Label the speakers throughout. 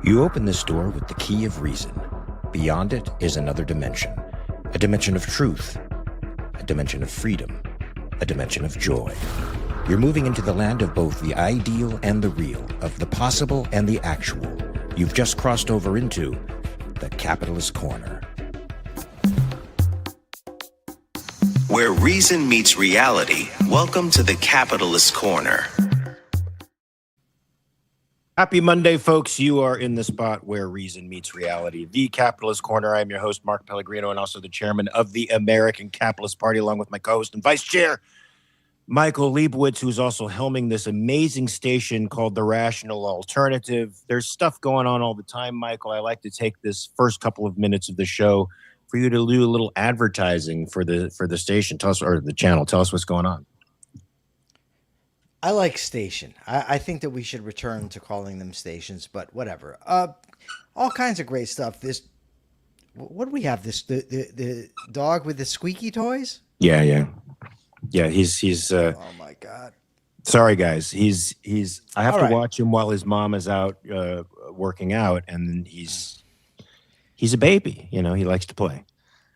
Speaker 1: You open this door with the key of reason. Beyond it is another dimension. A dimension of truth. A dimension of freedom. A dimension of joy. You're moving into the land of both the ideal and the real, of the possible and the actual. You've just crossed over into the Capitalist Corner.
Speaker 2: Where reason meets reality, welcome to the Capitalist Corner.
Speaker 1: Happy Monday, folks. You are in the spot where reason meets reality. The Capitalist Corner. I'm your host, Mark Pellegrino, and also the chairman of the American Capitalist Party, along with my co-host and vice chair, Michael Liebowitz, who's also helming this amazing station called The Rational Alternative. There's stuff going on all the time, Michael. I like to take this first couple of minutes of the show for you to do a little advertising for the station. Tell us, or the channel. Tell us what's going on.
Speaker 3: I like station. I think that we should return to calling them stations, but whatever. All kinds of great stuff. What do we have? The dog with the squeaky toys?
Speaker 1: Yeah. He's.
Speaker 3: Oh my God.
Speaker 1: Sorry, guys. He's. I have to watch him while his mom is out working out, and he's a baby. You know, he likes to play.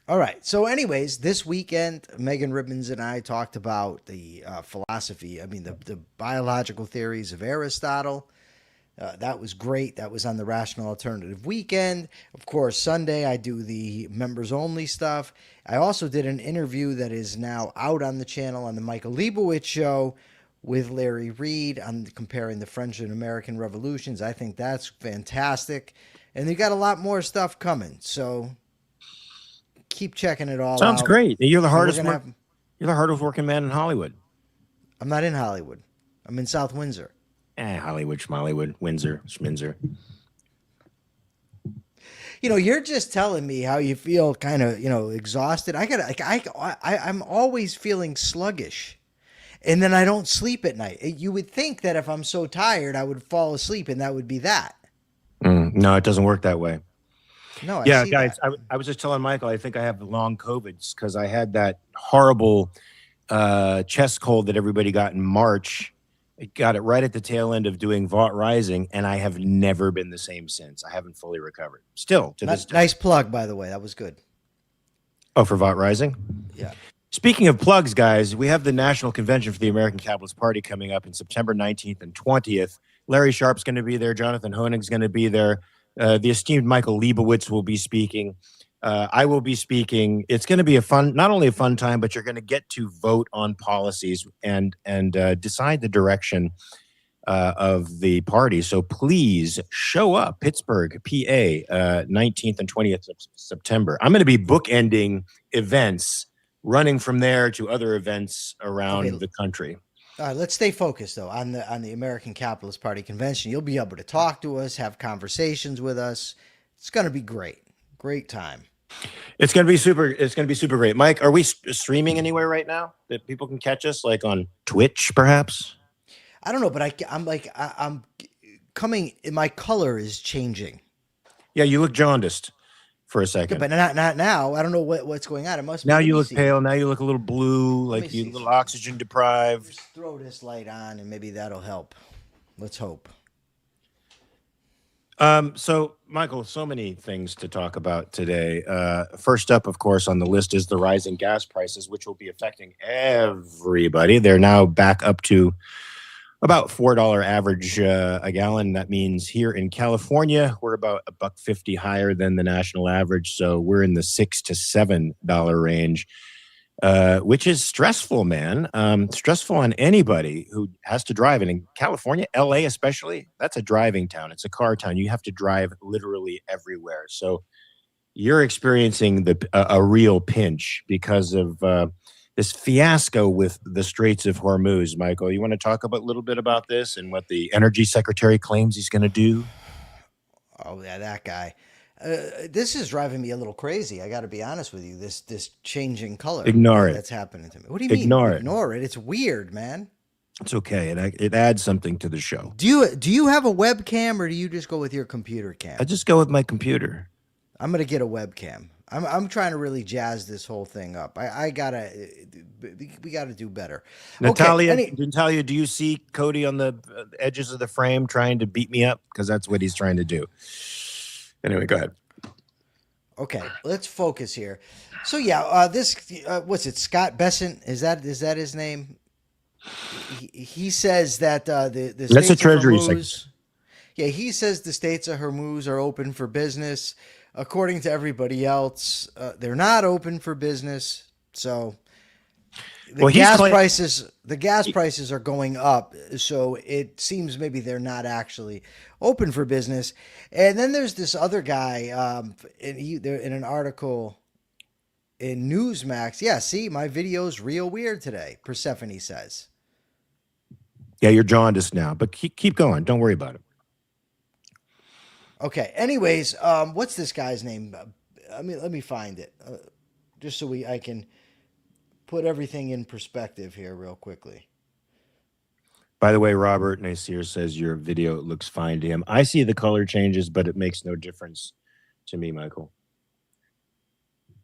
Speaker 3: All right. So anyways, this weekend, Megan Ribbons and I talked about the philosophy. I mean, the biological theories of Aristotle. That was great. That was on the Rational Alternative weekend. Of course, Sunday, I do the members only stuff. I also did an interview that is now out on the channel on the Michael Liebowitz show with Larry Reed on comparing the French and American revolutions. I think that's fantastic. And they got a lot more stuff coming. So keep checking it all out.
Speaker 1: Sounds great. You're the hardest you're the hardest working man in Hollywood.
Speaker 3: I'm not in Hollywood. I'm in South Windsor.
Speaker 1: Hollywood, Schmollywood, Windsor, Schminzer.
Speaker 3: You know, you're just telling me how you feel kind of, exhausted. I'm always feeling sluggish. And then I don't sleep at night. You would think that if I'm so tired, I would fall asleep and that would be that.
Speaker 1: No, it doesn't work that way.
Speaker 3: No,
Speaker 1: yeah, guys, I was just telling Michael, I think I have the long COVIDs because I had that horrible chest cold that everybody got in March. I got it right at the tail end of doing Vought Rising, and I have never been the same since. I haven't fully recovered. Still, to this day.
Speaker 3: Nice plug, by the way. That was good.
Speaker 1: Oh, for Vought Rising?
Speaker 3: Yeah.
Speaker 1: Speaking of plugs, guys, we have the National Convention for the American Capitalist Party coming up in September 19th and 20th. Larry Sharp's going to be there. Jonathan Honig's going to be there. The esteemed Michael Liebowitz will be speaking. I will be speaking. It's going to be not only a fun time, but you're going to get to vote on policies and decide the direction of the party. So please show up, Pittsburgh, PA, 19th and 20th of September. I'm going to be bookending events, running from there to other events around the country.
Speaker 3: All right, let's stay focused though on the American Capitalist Party convention. You'll be able to talk to us, have conversations with us. It's going to be great. Great time.
Speaker 1: It's going to be super. It's going to be super great. Mike, are we streaming anywhere right now that people can catch us, like on Twitch, perhaps?
Speaker 3: I don't know, but I'm coming. My color is changing.
Speaker 1: Yeah, you look jaundiced for a second,
Speaker 3: but not now. I don't know what's going on. It must be.
Speaker 1: Now you look pale. Now you look a little blue, like you a little oxygen deprived.
Speaker 3: Just throw this light on, and maybe that'll help. Let's hope.
Speaker 1: So, Michael, so many things to talk about today. First up, of course, on the list is the rising gas prices, which will be affecting everybody. They're now back up to about $4 average a gallon. That means here in California, we're about $1.50 higher than the national average. So we're in the $6 to $7 range. Which is stressful, man. Stressful on anybody who has to drive. And in California, LA especially, that's a driving town. It's a car town. You have to drive literally everywhere. So you're experiencing a real pinch because of this fiasco with the Straits of Hormuz. Michael, you want to talk a little bit about this and what the energy secretary claims he's going to do?
Speaker 3: Oh, yeah, that guy. This is driving me a little crazy. I got to be honest with you. This changing color.
Speaker 1: Ignore it.
Speaker 3: That's happening to me. What do you mean? Ignore it. It's weird, man.
Speaker 1: It's okay. It adds something to the show.
Speaker 3: Do you have a webcam or do you just go with your computer cam?
Speaker 1: I just go with my computer.
Speaker 3: I'm gonna get a webcam. I'm trying to really jazz this whole thing up. We gotta do better. Okay.
Speaker 1: Natalia, do you see Cody on the edges of the frame trying to beat me up? Because that's what he's trying to do. Anyway, go ahead.
Speaker 3: Okay, let's focus here. So yeah, what's it? Scott Bessent, is that his name? He says that the
Speaker 1: That's a
Speaker 3: states of
Speaker 1: Treasury
Speaker 3: Hormuz.
Speaker 1: secretary.
Speaker 3: Yeah, he says the states of Hormuz are open for business. According to everybody else, they're not open for business. So the gas prices are going up. So it seems maybe they're not actually open for business. And then there's this other guy, in an article in Newsmax. Yeah, see, my video's real weird today. Persephone says.
Speaker 1: Yeah, you're jaundiced now, but keep going. Don't worry about it.
Speaker 3: Okay. Anyways, what's this guy's name? Let me find it, just so I can put everything in perspective here real quickly.
Speaker 1: By the way, Robert Nasir says your video looks fine to him. I see the color changes, but it makes no difference to me, Michael.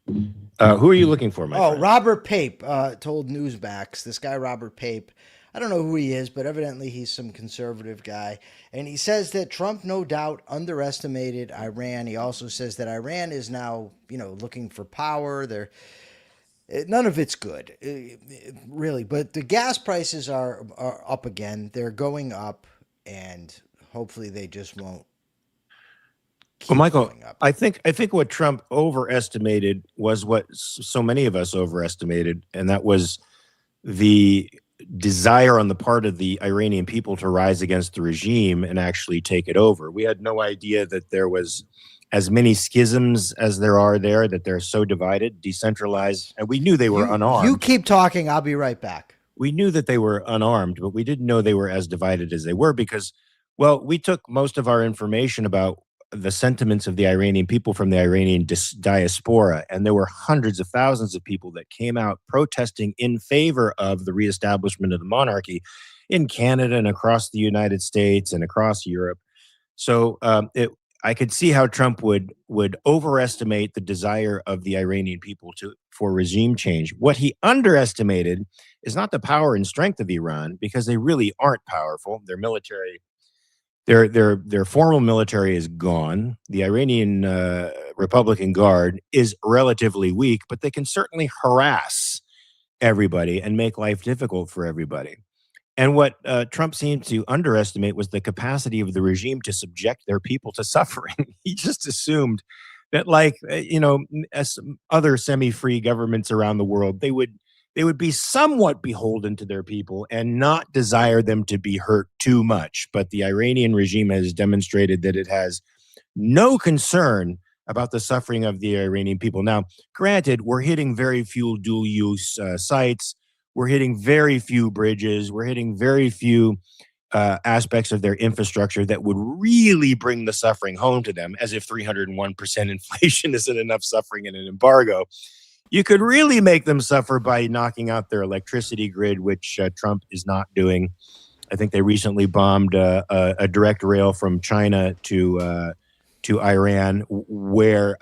Speaker 1: Who are you looking for, my friend?
Speaker 3: Robert Pape told Newsmax. This guy, Robert Pape, I don't know who he is, but evidently he's some conservative guy. And he says that Trump, no doubt, underestimated Iran. He also says that Iran is now, looking for power. None of it's good, really. But the gas prices are up again. They're going up, and hopefully they just won't keep going up.
Speaker 1: I think what Trump overestimated was what so many of us overestimated, and that was the desire on the part of the Iranian people to rise against the regime and actually take it over. We had no idea that there was as many schisms as there are there, that they're so divided, decentralized, and we knew they were unarmed.
Speaker 3: You keep talking, I'll be right back.
Speaker 1: We knew that they were unarmed, but we didn't know they were as divided as they were because, well, we took most of our information about the sentiments of the Iranian people from the Iranian diaspora, and there were hundreds of thousands of people that came out protesting in favor of the reestablishment of the monarchy in Canada and across the United States and across Europe. So I could see how Trump would overestimate the desire of the Iranian people for regime change. What he underestimated is not the power and strength of Iran, because they really aren't powerful. Their military, their formal military is gone. The Iranian Republican Guard is relatively weak, but they can certainly harass everybody and make life difficult for everybody. And what Trump seemed to underestimate was the capacity of the regime to subject their people to suffering. He just assumed that, like, as other semi-free governments around the world, they would be somewhat beholden to their people and not desire them to be hurt too much. But the Iranian regime has demonstrated that it has no concern about the suffering of the Iranian people. Now, granted, we're hitting very few dual-use sites. We're hitting very few bridges. We're hitting very few aspects of their infrastructure that would really bring the suffering home to them, as if 301% inflation isn't enough suffering in an embargo. You could really make them suffer by knocking out their electricity grid, which Trump is not doing. I think they recently bombed a direct rail from China to Iran, where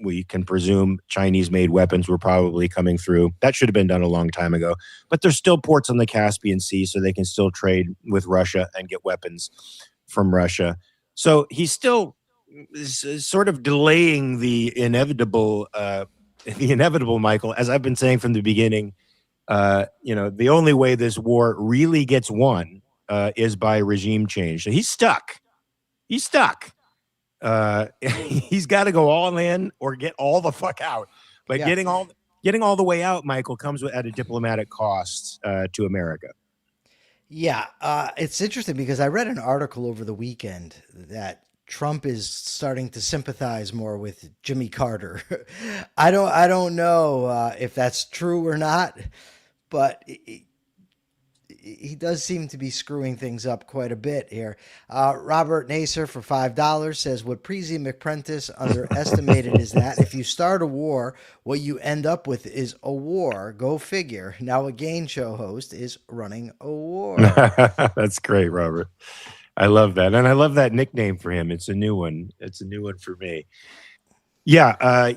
Speaker 1: we can presume Chinese-made weapons were probably coming through. That should have been done a long time ago. But there's still ports on the Caspian Sea, so they can still trade with Russia and get weapons from Russia. So he's still sort of delaying the inevitable, Michael. As I've been saying from the beginning, the only way this war really gets won is by regime change. So he's stuck. He's got to go all in or get all the fuck out. But getting all the way out, Michael, comes at a diplomatic cost to America.
Speaker 3: Yeah, it's interesting because I read an article over the weekend that Trump is starting to sympathize more with Jimmy Carter. I don't know if that's true or not, but he does seem to be screwing things up quite a bit here. Robert Nasir for $5 says, what Prezi McPrentice underestimated is that if you start a war, what you end up with is a war. Go figure. Now a game show host is running a war.
Speaker 1: That's great, Robert. I love that. And I love that nickname for him. It's a new one. It's a new one for me. Yeah, I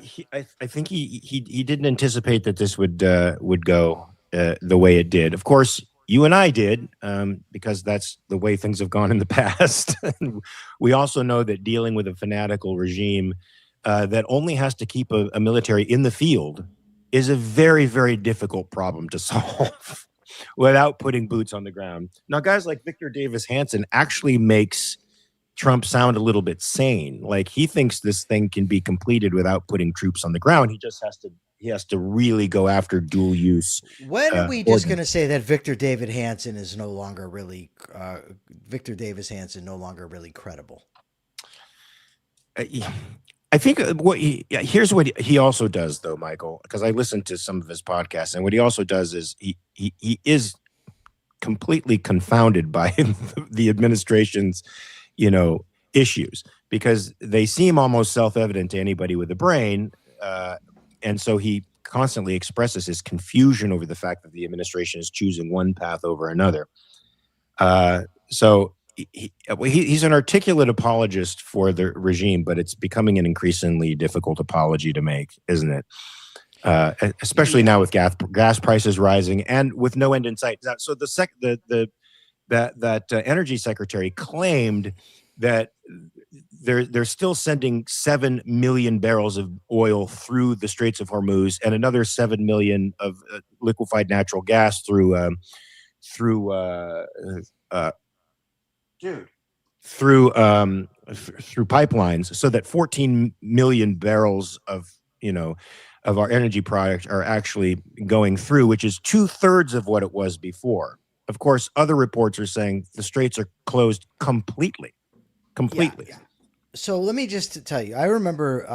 Speaker 1: think he didn't anticipate that this would go the way it did. Of course, you and I did, because that's the way things have gone in the past. We also know that dealing with a fanatical regime that only has to keep a military in the field is a very, very difficult problem to solve without putting boots on the ground. Now, guys like Victor Davis Hanson actually makes Trump sound a little bit sane. Like he thinks this thing can be completed without putting troops on the ground. He has to really go after dual use.
Speaker 3: When are we just going to say that Victor David Hansen is no longer really Victor Davis Hansen no longer really credible?
Speaker 1: I think here's what he also does, though, Michael, because I listened to some of his podcasts, and what he also does is he is completely confounded by the administration's issues, because they seem almost self-evident to anybody with a brain, and so he constantly expresses his confusion over the fact that the administration is choosing one path over another. So he's an articulate apologist for the regime, but it's becoming an increasingly difficult apology to make, isn't it? Especially now with gas prices rising and with no end in sight. So that energy secretary claimed that they're still sending 7 million barrels of oil through the Straits of Hormuz and another 7 million of liquefied natural gas through pipelines, so that 14 million barrels of our energy product are actually going through, which is 2/3 of what it was before. Of course, other reports are saying the straits are closed completely. Yeah.
Speaker 3: So let me just tell you, I remember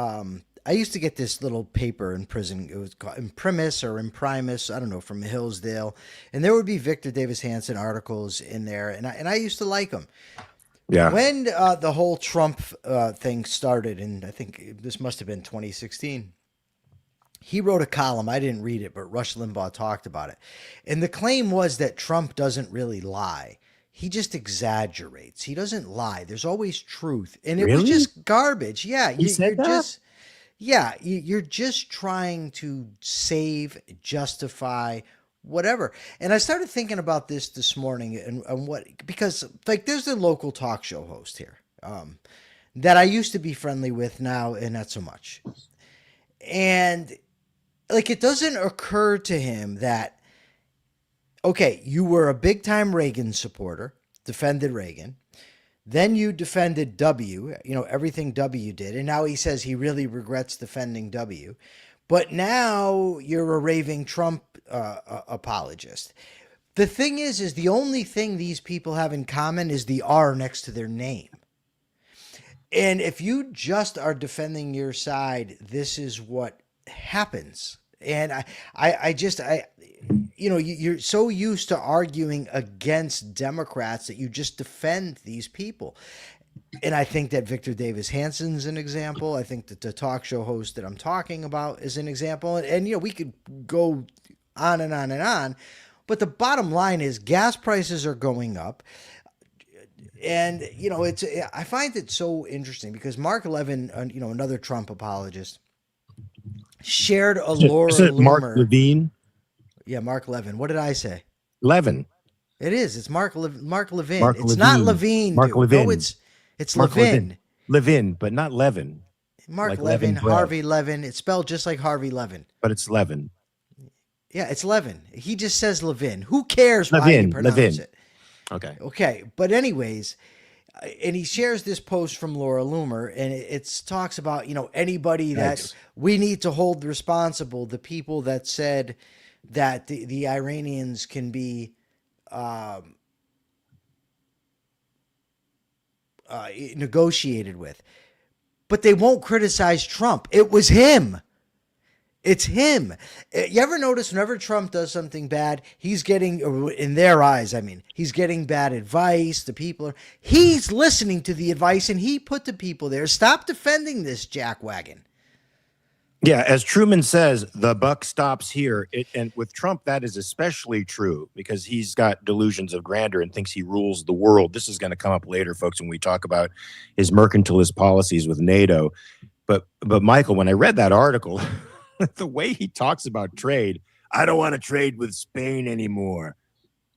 Speaker 3: I used to get this little paper in prison. It was called Imprimis or Imprimis, I don't know, from Hillsdale. And there would be Victor Davis Hanson articles in there. And I used to like them.
Speaker 1: Yeah.
Speaker 3: When the whole Trump thing started, and I think this must have been 2016, he wrote a column. I didn't read it, but Rush Limbaugh talked about it. And the claim was that Trump doesn't really lie. He just exaggerates. He doesn't lie. There's always truth. And it was just garbage. Yeah. You're just trying to save, justify, whatever. And I started thinking about this morning and because like there's a local talk show host here that I used to be friendly with now and not so much. And like it doesn't occur to him that, okay, you were a big time Reagan supporter, defended Reagan. Then you defended W, everything W did. And now he says he really regrets defending W. But now you're a raving Trump apologist. The thing is the only thing these people have in common is the R next to their name. And if you just are defending your side, this is what happens. And you're so used to arguing against Democrats that you just defend these people. And I think that Victor Davis Hanson's an example. I think that the talk show host that I'm talking about is an example. And we could go on and on and on. But the bottom line is gas prices are going up. And, I find it so interesting because Mark Levin, another Trump apologist, shared a Laura Loomer.
Speaker 1: Mark Levine?
Speaker 3: Yeah, Mark Levin. What did I say?
Speaker 1: Levin.
Speaker 3: It is. It's Mark Levin.
Speaker 1: Mark
Speaker 3: It's
Speaker 1: Levine.
Speaker 3: not Levine.
Speaker 1: Mark
Speaker 3: dude.
Speaker 1: Levin.
Speaker 3: No, it's
Speaker 1: Mark
Speaker 3: Levin.
Speaker 1: Levin, but not Levin.
Speaker 3: Mark
Speaker 1: like
Speaker 3: Levin,
Speaker 1: Levin
Speaker 3: Harvey Levin. It's spelled just like Harvey Levin.
Speaker 1: But it's Levin.
Speaker 3: Yeah, it's Levin. He just says Levin. Who cares why you pronounce it? Okay. But anyways, and he shares this post from Laura Loomer, and it talks about, anybody that we need to hold responsible, the people that said that the Iranians can be negotiated with. But they won't criticize Trump. It was him. It's him. You ever notice whenever Trump does something bad, he's getting, in their eyes, he's getting bad advice. He's listening to the advice and he put the people there. Stop defending this jackwagon.
Speaker 1: Yeah, as Truman says, the buck stops here. And with Trump, that is especially true because he's got delusions of grandeur and thinks he rules the world. This is going to come up later, folks, when we talk about his mercantilist policies with NATO. But Michael, when I read that article, the way he talks about trade, I don't want to trade with Spain anymore.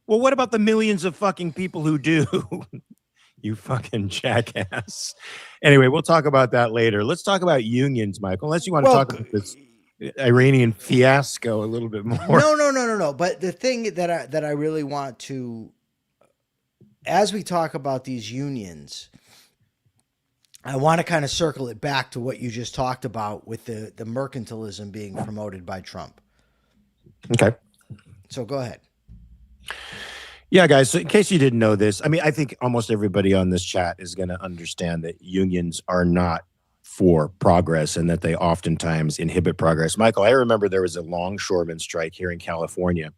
Speaker 1: Well, what about the millions of fucking people who do? You fucking jackass. Anyway, we'll talk about that later. Let's talk about unions, Michael. Unless you want to talk about this Iranian fiasco a little bit more.
Speaker 3: No. But the thing that I really want to, as we talk about these unions, I want to kind of circle it back to what you just talked about with the mercantilism being promoted by Trump.
Speaker 1: Okay.
Speaker 3: So go ahead.
Speaker 1: Yeah, guys, so in case you didn't know this, I mean, I think almost everybody on this chat is going to understand that unions are not for progress and that they oftentimes inhibit progress. Michael, I remember there was a longshoreman strike here in California,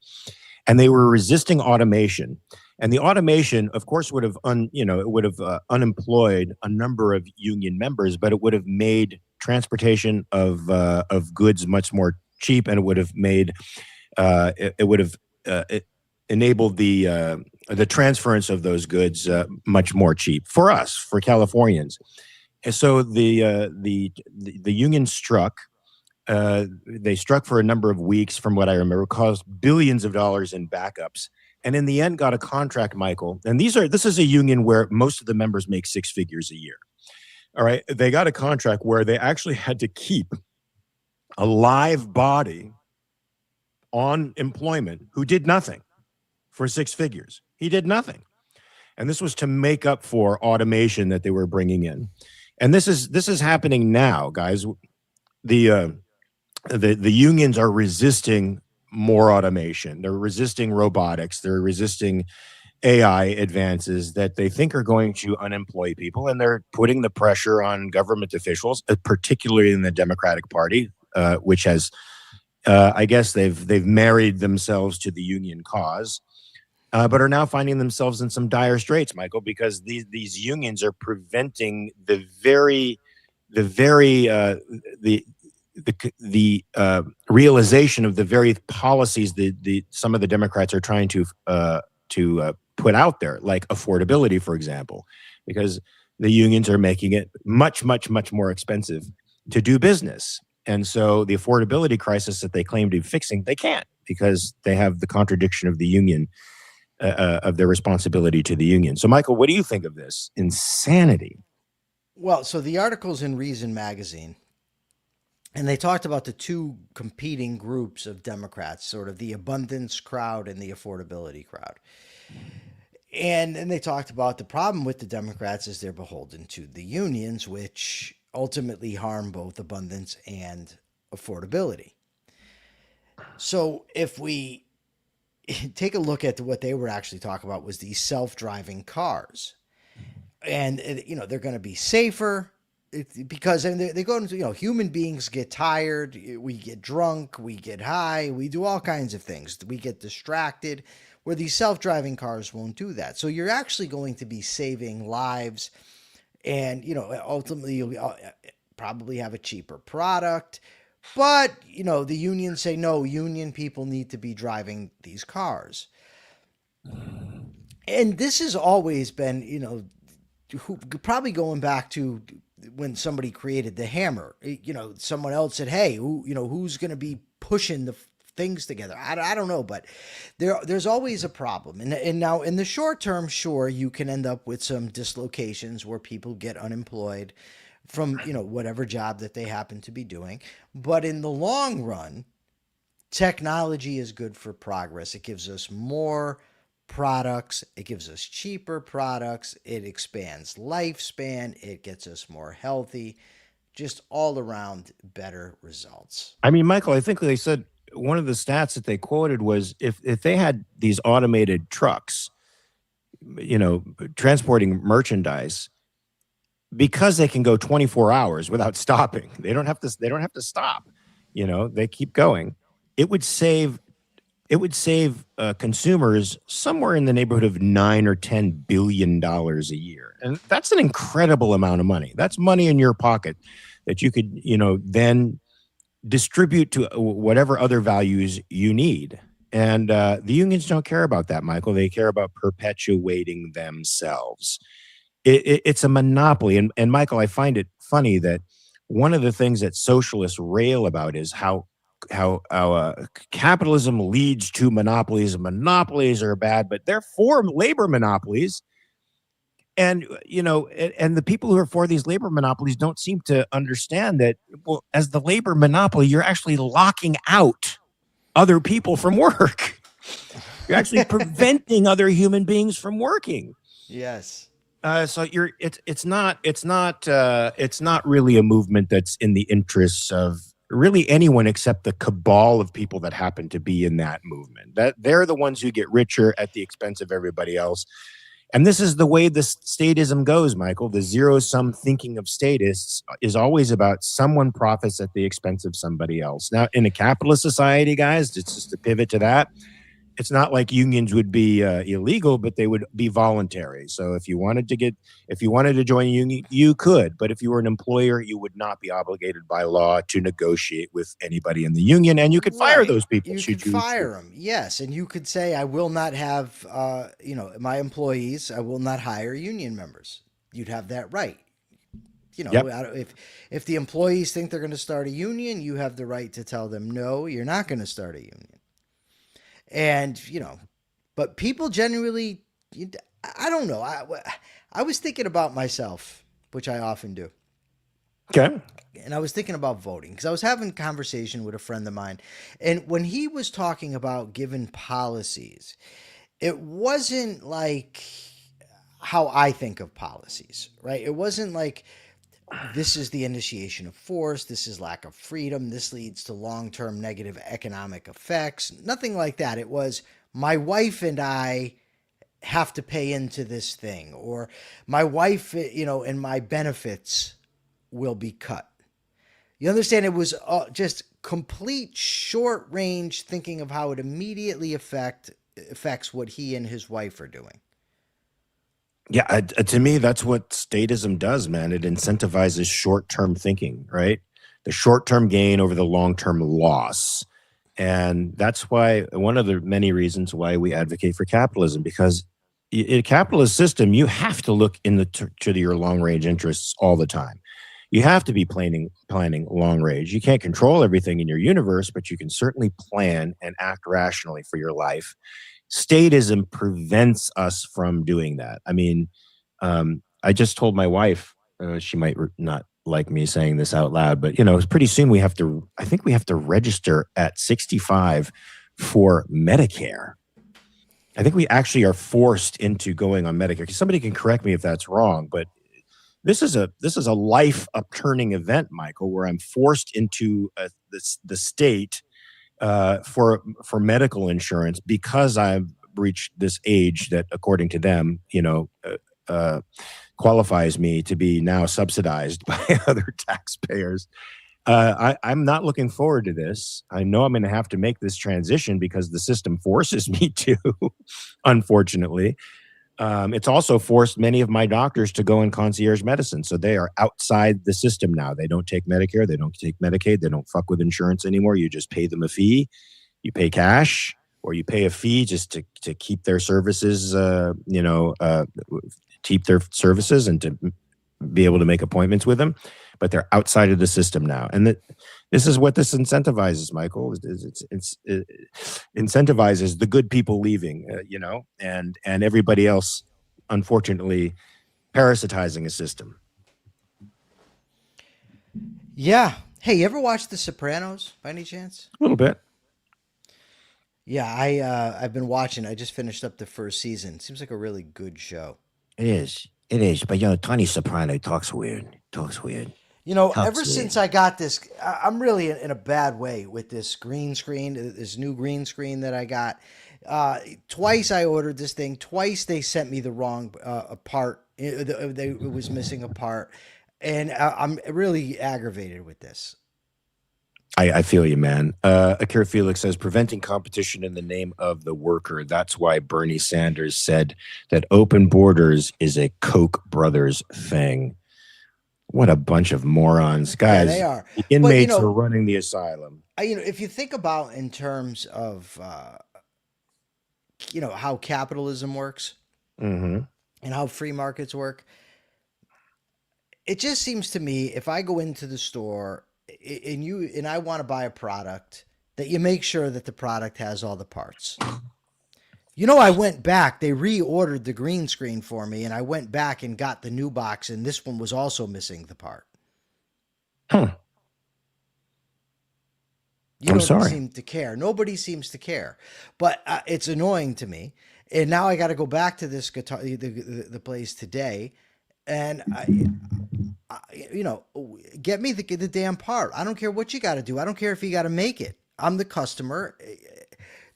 Speaker 1: and they were resisting automation. And the automation, of course, would have unemployed a number of union members, but it would have made transportation of goods much more cheap, and it would have made it enabled the transference of those goods much more cheap for us, for Californians. And so the union struck. They struck for a number of weeks, from what I remember, caused billions of dollars in backups, and in the end got a contract, Michael. And this is a union where most of the members make six figures a year. All right, they got a contract where they actually had to keep a live body on employment who did nothing for six figures. He did nothing. And this was to make up for automation that they were bringing in. And this is happening now, guys. The unions are resisting more automation. They're resisting robotics. They're resisting AI advances that they think are going to unemploy people. And they're putting the pressure on government officials, particularly in the Democratic Party, which has, I guess they've married themselves to the union cause. But are now finding themselves in some dire straits, Michael, because these unions are preventing the realization of the very policies that some of the Democrats are trying to put out there, like affordability, for example, because the unions are making it much, much, much more expensive to do business. And so the affordability crisis that they claim to be fixing, they can't, because they have the contradiction of the union. Of their responsibility to the union. So, Michael, what do you think of this insanity?
Speaker 3: Well, so the article's in Reason magazine, and they talked about the two competing groups of Democrats, sort of the abundance crowd and the affordability crowd. And they talked about the problem with the Democrats is they're beholden to the unions, which ultimately harm both abundance and affordability. So if we take a look at what they were actually talking about was these self-driving cars, and they're going to be safer because they go into, human beings get tired, we get drunk, we get high, we do all kinds of things, we get distracted, where these self-driving cars won't do that. So you're actually going to be saving lives, and ultimately you'll probably have a cheaper product. But, the unions say, no, union people need to be driving these cars. And this has always been, probably going back to when somebody created the hammer. Someone else said, hey, who's going to be pushing the things together? I don't know, but there's always a problem. And now in the short term, sure, you can end up with some dislocations where people get unemployed from, whatever job that they happen to be doing. But in the long run, technology is good for progress. It gives us more products. It gives us cheaper products. It expands lifespan. It gets us more healthy. Just all around better results.
Speaker 1: I mean, Michael, I think they said one of the stats that they quoted was if they had these automated trucks, transporting merchandise, because they can go 24 hours without stopping. They don't have to stop. They keep going. It would save consumers somewhere in the neighborhood of $9 or $10 billion a year. And that's an incredible amount of money. That's money in your pocket that you could, then distribute to whatever other values you need. And the unions don't care about that, Michael. They care about perpetuating themselves. It's a monopoly. And Michael, I find it funny that one of the things that socialists rail about is how capitalism leads to monopolies, and monopolies are bad, but they're for labor monopolies. And and the people who are for these labor monopolies don't seem to understand that, well, as the labor monopoly, you're actually locking out other people from work. You're actually preventing other human beings from working.
Speaker 3: Yes.
Speaker 1: So it's not really a movement that's in the interests of really anyone except the cabal of people that happen to be in that movement. That they're the ones who get richer at the expense of everybody else. And this is the way the statism goes, Michael. The zero-sum thinking of statists is always about someone profits at the expense of somebody else. Now, in a capitalist society, guys, it's just to pivot to that. It's not like unions would be illegal, but they would be voluntary. So if you wanted to join a union, you could. But if you were an employer, you would not be obligated by law to negotiate with anybody in the union, and you could fire those people.
Speaker 3: You could fire them, yes, and you could say, "I will not have, my employees. I will not hire union members." You'd have that right.
Speaker 1: Yep.
Speaker 3: If the employees think they're going to start a union, you have the right to tell them, "No, you're not going to start a union." And, but people generally, I don't know. I was thinking about myself, which I often do.
Speaker 1: Okay.
Speaker 3: And I was thinking about voting because I was having a conversation with a friend of mine. And when he was talking about given policies, it wasn't like how I think of policies, right? It wasn't like, this is the initiation of force. This is lack of freedom. This leads to long-term negative economic effects. Nothing like that. It was, my wife and I have to pay into this thing, or my wife, and my benefits will be cut. You understand? It was just complete short-range thinking of how it immediately affects what he and his wife are doing.
Speaker 1: Yeah, to me, that's what statism does, man. It incentivizes short-term thinking, right? The short-term gain over the long-term loss. And that's why one of the many reasons why we advocate for capitalism, because in a capitalist system, you have to look to your long-range interests all the time. You have to be planning long range. You can't control everything in your universe, but you can certainly plan and act rationally for your life. Statism prevents us from doing that. I mean, I just told my wife, she might not like me saying this out loud, but pretty soon I think we have to register at 65 for Medicare. I think we actually are forced into going on Medicare. Somebody can correct me if that's wrong, but this is a life upturning event, Michael, where I'm forced into the state for medical insurance because I've reached this age that, according to them, qualifies me to be now subsidized by other taxpayers. I'm not looking forward to this. I know I'm going to have to make this transition because the system forces me to, unfortunately. It's also forced many of my doctors to go in concierge medicine. So they are outside the system now. They don't take Medicare. They don't take Medicaid. They don't fuck with insurance anymore. You just pay them a fee. You pay cash, or you pay a fee just to keep their services, keep their services and to be able to make appointments with them. But they're outside of the system now. And this is what this incentivizes, Michael. It incentivizes the good people leaving, and everybody else, unfortunately, parasitizing a system.
Speaker 3: Yeah. Hey, you ever watch The Sopranos by any chance?
Speaker 1: A little bit.
Speaker 3: Yeah, I've been watching. I just finished up the first season. Seems like a really good show.
Speaker 1: It is. It is. But Tony Soprano talks weird.
Speaker 3: Ever since I got this, I'm really in a bad way with this green screen, this new green screen that I got. Twice I ordered this thing. Twice they sent me the wrong part. It was missing a part. And I'm really aggravated with this.
Speaker 1: I feel you, man. Akira Felix says, preventing competition in the name of the worker. That's why Bernie Sanders said that open borders is a Koch brothers thing. What a bunch of morons. Guys,
Speaker 3: yeah, they are.
Speaker 1: The inmates are running the asylum.
Speaker 3: If you think about in terms of, how capitalism works
Speaker 1: mm-hmm.
Speaker 3: and how free markets work, it just seems to me if I go into the store and I want to buy a product that you make sure that the product has all the parts. I went back. They reordered the green screen for me, and I went back and got the new box, and this one was also missing the part.
Speaker 1: Huh.
Speaker 3: You
Speaker 1: I'm
Speaker 3: don't
Speaker 1: sorry.
Speaker 3: seem to care. Nobody seems to care, but it's annoying to me. And now I got to go back to this guitar, the place today, and get me the damn part. I don't care what you got to do. I don't care if you got to make it. I'm the customer.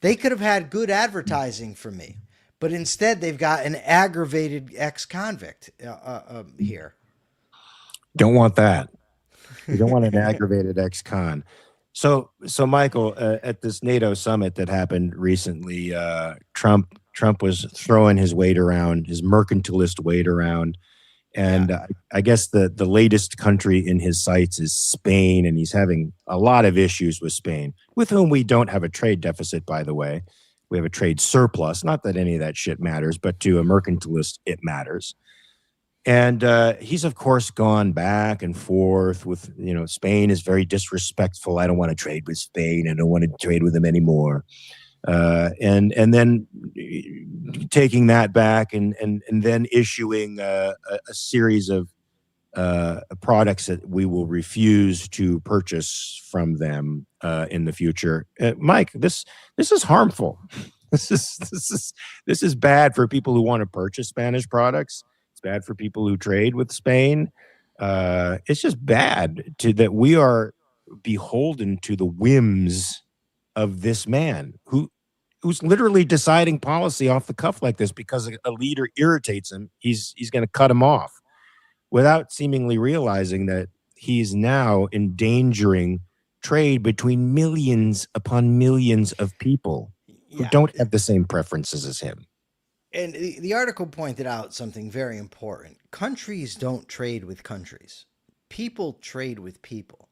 Speaker 3: They could have had good advertising for me, but instead they've got an aggravated ex-convict here.
Speaker 1: Don't want that. You don't want an aggravated ex-con. So Michael, at this NATO summit that happened recently, Trump was throwing his weight around, his mercantilist weight around, and I guess the latest country in his sights is Spain, and he's having a lot of issues with Spain, with whom we don't have a trade deficit, by the way. We have a trade surplus. Not that any of that shit matters, but to a mercantilist, it matters. And he's, of course, gone back and forth with, Spain is very disrespectful. I don't want to trade with Spain. I don't want to trade with them anymore. And then taking that back and then issuing a series of products that we will refuse to purchase from them in the future. Mike, this is harmful. This is bad for people who want to purchase Spanish products. It's bad for people who trade with Spain. It's just bad that we are beholden to the whims of this man who's literally deciding policy off the cuff like this because a leader irritates him. He's going to cut him off without seemingly realizing that he's now endangering trade between millions upon millions of people who don't have the same preferences as him.
Speaker 3: And the article pointed out something very important. Countries don't trade with countries. People trade with people.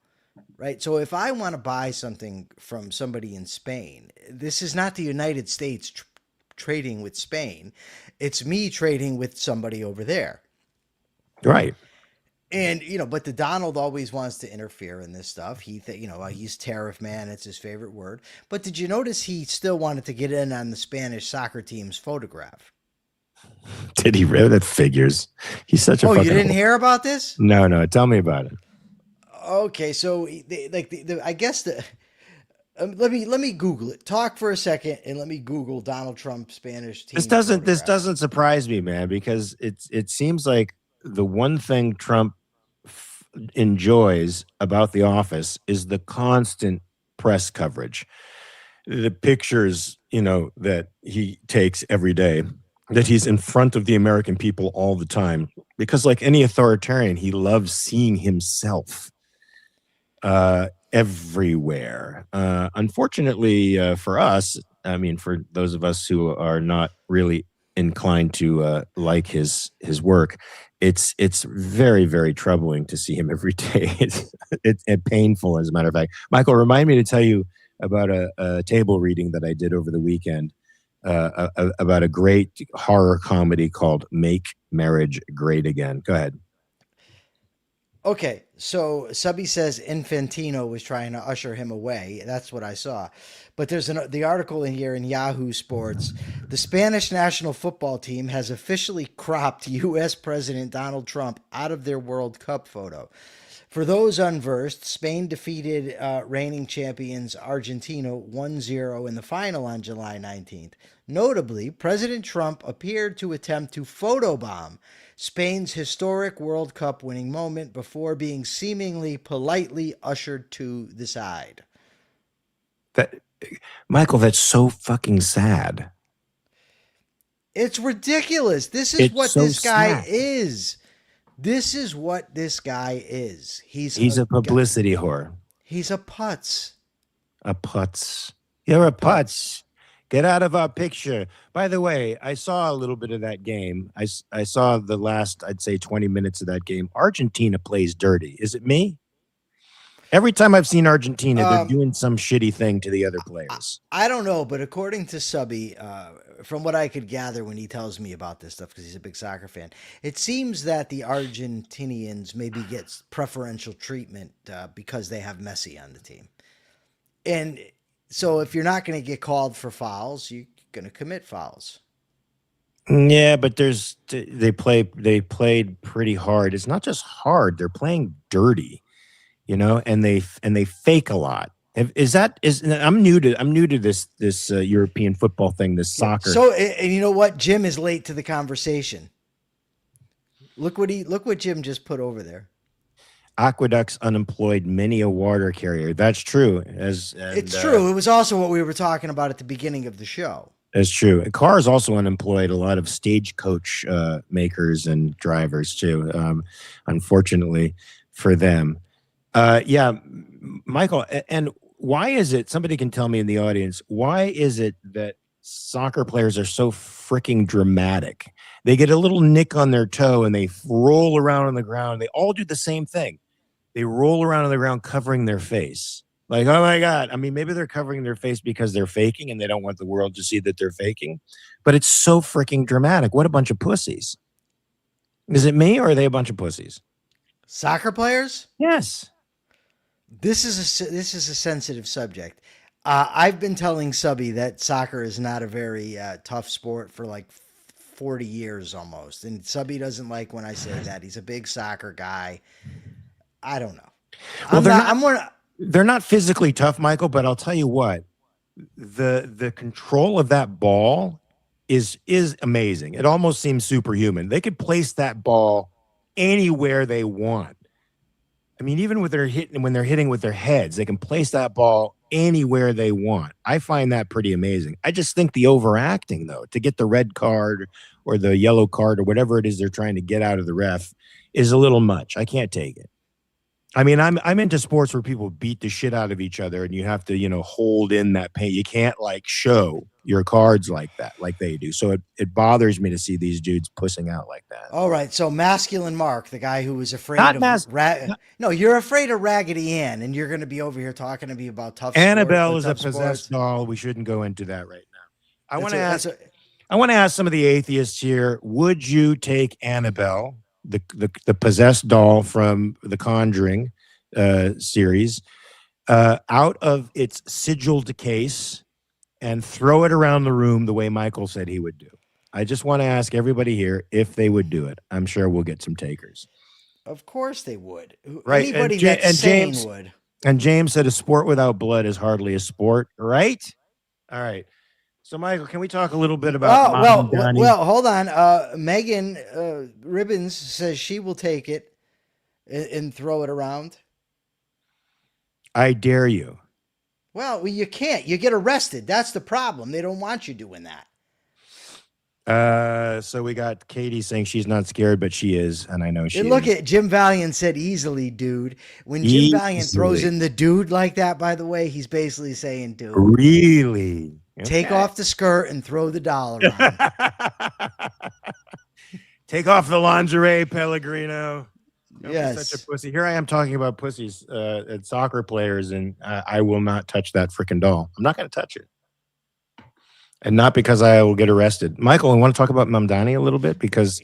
Speaker 3: Right. So if I want to buy something from somebody in Spain, this is not the United States trading with Spain. It's me trading with somebody over there.
Speaker 1: Right.
Speaker 3: And, but the Donald always wants to interfere in this stuff. He's tariff man. It's his favorite word. But did you notice he still wanted to get in on the Spanish soccer team's photograph?
Speaker 1: Did he really? That figures. He's such a
Speaker 3: you didn't hear about this?
Speaker 1: No. Tell me about it.
Speaker 3: Okay, so I guess let me Google it. Talk for a second and let me Google Donald Trump Spanish team.
Speaker 1: This doesn't surprise me, man, because it seems like the one thing Trump enjoys about the office is the constant press coverage, the pictures that he takes every day, that he's in front of the American people all the time, because like any authoritarian, he loves seeing himself everywhere. Unfortunately for us, I mean, for those of us who are not really inclined to like his work, it's very, very troubling to see him every day. It's painful, as a matter of fact. Michael, remind me to tell you about a table reading that I did over the weekend about a great horror comedy called Make Marriage Great Again. Go ahead.
Speaker 3: Okay, so Subby says Infantino was trying to usher him away. That's what I saw. But there's the article in here in Yahoo Sports. The Spanish national football team has officially cropped U.S. President Donald Trump out of their World Cup photo. For those unversed, Spain defeated reigning champions Argentina 1-0 in the final on July 19th. Notably, President Trump appeared to attempt to photobomb Spain's historic World Cup winning moment before being seemingly politely ushered to the side.
Speaker 1: Michael, that's so fucking sad.
Speaker 3: It's ridiculous. This is what this guy is. This is what this guy is. He's a
Speaker 1: publicity whore.
Speaker 3: He's a putz.
Speaker 1: A putz. You're a putz. Get out of our picture. By the way, I saw a little bit of that game. I saw the last, I'd say, 20 minutes of that game. Argentina plays dirty. Is it me? Every time I've seen Argentina, they're
Speaker 3: Um,
Speaker 1: doing some shitty thing to the other players.
Speaker 3: I don't know, but according to Subby, from what I could gather when he tells me about this stuff, because he's a big soccer fan, it seems that the Argentinians maybe get preferential treatment because they have Messi on the team. And so if you're not going to get called for fouls, you're going to commit fouls.
Speaker 1: Yeah, but they played pretty hard. It's not just hard; they're playing dirty, and they fake a lot. I'm new to this European football thing, this soccer.
Speaker 3: So, and you know what? Jim is late to the conversation. Look what Jim just put over there.
Speaker 1: Aqueducts unemployed many a water carrier. That's true.
Speaker 3: It's true. It was also what we were talking about at the beginning of the show.
Speaker 1: That's true. Cars also unemployed a lot of stagecoach makers and drivers too. Unfortunately for them. Yeah, Michael. And why is it? Somebody can tell me in the audience. Why is it that soccer players are so freaking dramatic? They get a little nick on their toe and they roll around on the ground. They all do the same thing. They roll around on the ground covering their face. Like, oh my God. I mean, maybe they're covering their face because they're faking and they don't want the world to see that they're faking. But it's so freaking dramatic. What a bunch of pussies. Is it me or are they a bunch of pussies?
Speaker 3: Soccer players?
Speaker 1: Yes.
Speaker 3: This is a sensitive subject. I've been telling Subby that soccer is not a very tough sport for like 40 years almost. And Subby doesn't like when I say that. He's a big soccer guy. I don't know.
Speaker 1: Well, they're not physically tough, Michael, but I'll tell you what, the control of that ball is amazing. It almost seems superhuman. They could place that ball anywhere they want. I mean, even when they're hitting with their heads, they can place that ball anywhere they want. I find that pretty amazing. I just think the overacting, though, to get the red card or the yellow card or whatever it is they're trying to get out of the ref is a little much. I can't take it. I mean, I'm into sports where people beat the shit out of each other and you have to, hold in that pain. You can't show your cards like that, like they do. So it bothers me to see these dudes pussing out like that.
Speaker 3: All right. So Masculine Mark, the guy who was afraid no, you're afraid of Raggedy Ann and you're going to be over here talking to me about tough
Speaker 1: Annabelle is a
Speaker 3: sports.
Speaker 1: possessed doll. We shouldn't go into that right now. I want to ask some of the atheists here, would you take Annabelle, the possessed doll from the Conjuring series, out of its sigilled case and throw it around the room the way Michael said he would do? I just want to ask everybody here if they would do it. I'm sure we'll get some takers.
Speaker 3: Of course they would.
Speaker 1: Right.
Speaker 3: Anybody that's sane would.
Speaker 1: And James said a sport without blood is hardly a sport, right? All right. So, Michael, can we talk a little bit about
Speaker 3: well, hold on. Megan Ribbons says she will take it and throw it around.
Speaker 1: I dare you.
Speaker 3: Well, you can't. You get arrested. That's the problem. They don't want you doing that.
Speaker 1: So we got Katie saying she's not scared, but she is, and I know she is.
Speaker 3: Look at Jim Valiant said easily, dude. When Jim Valiant throws in the dude like that, by the way, he's basically saying, dude.
Speaker 1: Really?
Speaker 3: Take off the skirt and throw the doll around.
Speaker 1: Take off the lingerie, Pellegrino. Don't
Speaker 3: yes.
Speaker 1: be such a pussy. Here I am talking about pussies and soccer players, and I will not touch that freaking doll. I'm not going to touch it. And not because I will get arrested. Michael, I want to talk about Mamdani a little bit because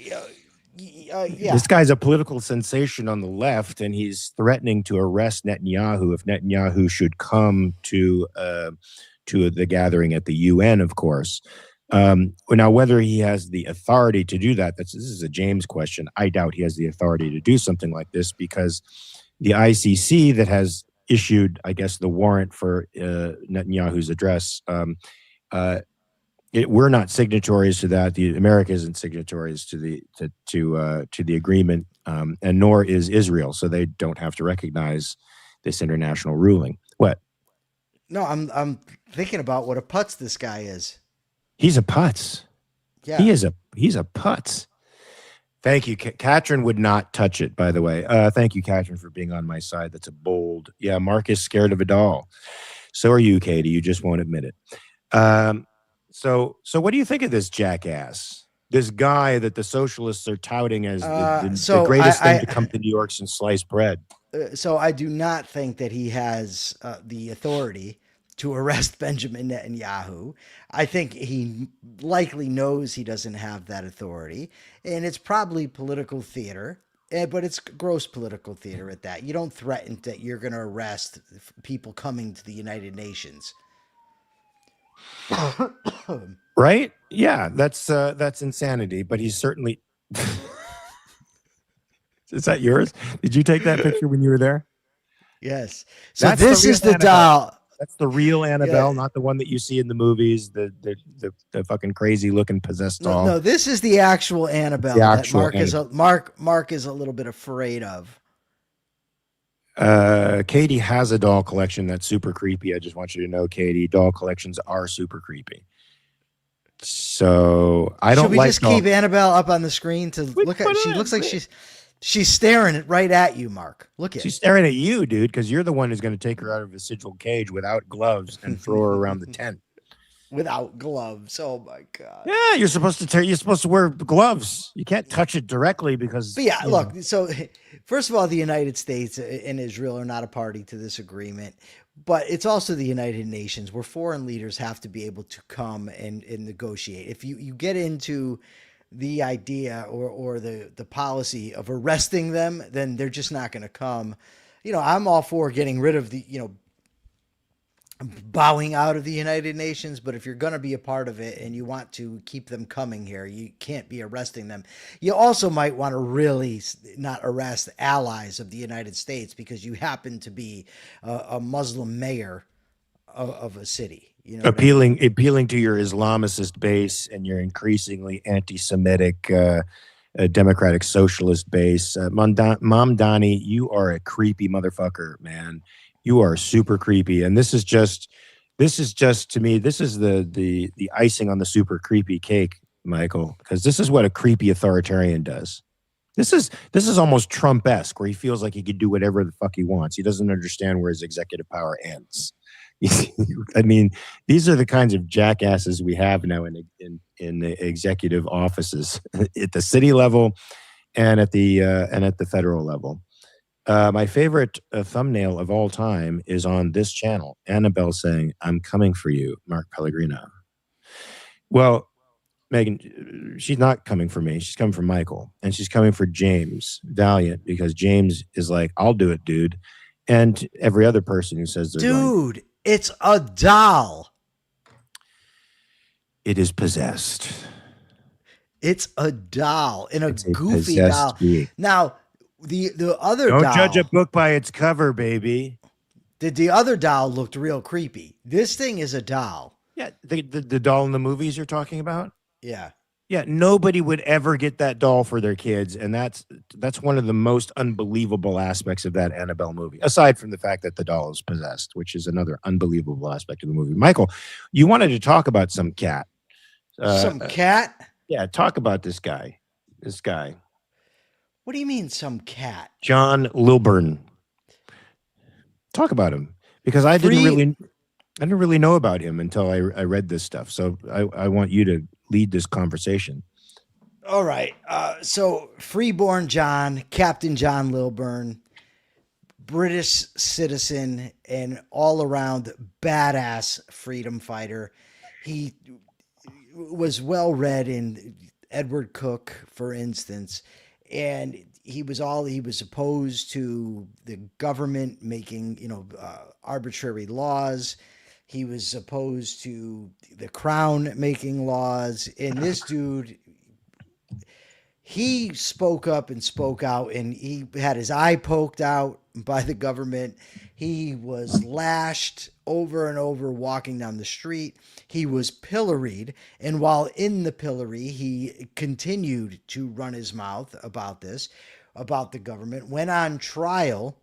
Speaker 1: this guy's a political sensation on the left, and he's threatening to arrest Netanyahu if Netanyahu should come to the gathering at the UN, of course. Now, whether he has the authority to do that, this is a James question. I doubt he has the authority to do something like this because the ICC that has issued, I guess, the warrant for Netanyahu's address, we're not signatories to that. America isn't signatories to the agreement, and nor is Israel. So they don't have to recognize this international ruling. What?
Speaker 3: No, I'm thinking about what a putz this guy is.
Speaker 1: He's a putz.
Speaker 3: Yeah,
Speaker 1: he's a putz. Thank you. Katrin would not touch it, by the way. Thank you, Katrin, for being on my side. That's a bold. Yeah, Mark is scared of a doll. So are you, Katie. You just won't admit it. So what do you think of this jackass? This guy that the socialists are touting as the greatest thing to come to New York since sliced bread.
Speaker 3: So I do not think that he has the authority to arrest Benjamin Netanyahu. I think he likely knows he doesn't have that authority, and it's probably political theater. But it's gross political theater at that. You don't threaten that you're going to arrest people coming to the United Nations.
Speaker 1: Right? Yeah, that's insanity. But he's certainly. Is that yours? Did you take that picture when you were there?
Speaker 3: Yes. So
Speaker 1: That's the
Speaker 3: this
Speaker 1: real
Speaker 3: is the
Speaker 1: Annabelle.
Speaker 3: doll.
Speaker 1: That's the real
Speaker 3: Yeah.
Speaker 1: Annabelle, not the one that you see in the movies. The fucking crazy looking possessed
Speaker 3: No,
Speaker 1: doll.
Speaker 3: no, this is the actual
Speaker 1: The
Speaker 3: Annabelle that
Speaker 1: actual
Speaker 3: Mark is
Speaker 1: Annabelle.
Speaker 3: a Mark is a little bit afraid of.
Speaker 1: Katie has a doll collection that's super creepy. I just want you to know, Katie, doll collections are super creepy. So I
Speaker 3: Should
Speaker 1: don't
Speaker 3: we
Speaker 1: like
Speaker 3: just
Speaker 1: doll.
Speaker 3: keep Annabelle up on the screen to
Speaker 1: Wait,
Speaker 3: look
Speaker 1: put
Speaker 3: at? She
Speaker 1: it
Speaker 3: looks like
Speaker 1: in.
Speaker 3: she's staring it right at you, Mark. Look at
Speaker 1: She's staring at you, dude, because you're the one who's going to take her out of a sigil cage without gloves and throw her around the tent.
Speaker 3: without gloves. Oh my god.
Speaker 1: Yeah, you're supposed to you're supposed to wear gloves. You can't touch it directly because
Speaker 3: But yeah, look. So first of all, the United States and Israel are not a party to this agreement, but it's also the United Nations where foreign leaders have to be able to come and negotiate. If you get into the idea or the policy of arresting them, then they're just not going to come. I'm all for getting rid of the bowing out of the United Nations, but if you're going to be a part of it and you want to keep them coming here, you can't be arresting them. You also might want to really not arrest allies of the United States because you happen to be a Muslim mayor of a city. You know what I mean?
Speaker 1: appealing to your Islamicist base and your increasingly anti-Semitic democratic socialist base. Mamdani, you are a creepy motherfucker, man. You are super creepy, and this is just to me. This is the icing on the super creepy cake, Michael, because this is what a creepy authoritarian does. This is almost Trump-esque, where he feels like he can do whatever the fuck he wants. He doesn't understand where his executive power ends. I mean, these are the kinds of jackasses we have now in the executive offices at the city level and at the federal level. My favorite thumbnail of all time is on this channel. Annabelle saying, "I'm coming for you, Mark Pellegrino." Well, Megan, she's not coming for me. She's coming for Michael, and she's coming for James Valiant because James is like, "I'll do it, dude," and every other person who says they're going,
Speaker 3: Dude, it's a doll.
Speaker 1: it is possessed.
Speaker 3: It's a doll and a
Speaker 1: It's a
Speaker 3: goofy
Speaker 1: possessed
Speaker 3: doll.
Speaker 1: being.
Speaker 3: Now, the other
Speaker 1: Don't
Speaker 3: doll,
Speaker 1: judge a book by its cover, baby.
Speaker 3: the other doll looked real creepy. This thing is a doll.
Speaker 1: Yeah, the doll in the movies you're talking about.
Speaker 3: Yeah.
Speaker 1: Yeah, nobody would ever get that doll for their kids, and that's one of the most unbelievable aspects of that Annabelle movie. Aside from the fact that the doll is possessed, which is another unbelievable aspect of the movie. Michael, you wanted to talk about some cat.
Speaker 3: Some cat?
Speaker 1: Yeah, talk about this guy. This guy,
Speaker 3: What do you mean some cat?
Speaker 1: John Lilburn. Talk about him because
Speaker 3: Free
Speaker 1: I didn't really know about him until I read this stuff. So I want you to lead this conversation.
Speaker 3: All right. So Freeborn John, Captain John Lilburn, British citizen and all around badass freedom fighter. He was well read in Edward Cook, for instance, and he was opposed to the government making arbitrary laws. He was opposed to the crown making laws, and this dude, he spoke up and spoke out, and he had his eye poked out by the government. He was lashed over and over walking down the street. He was pilloried, and while in the pillory, he continued to run his mouth about this, about the government. Went on trial.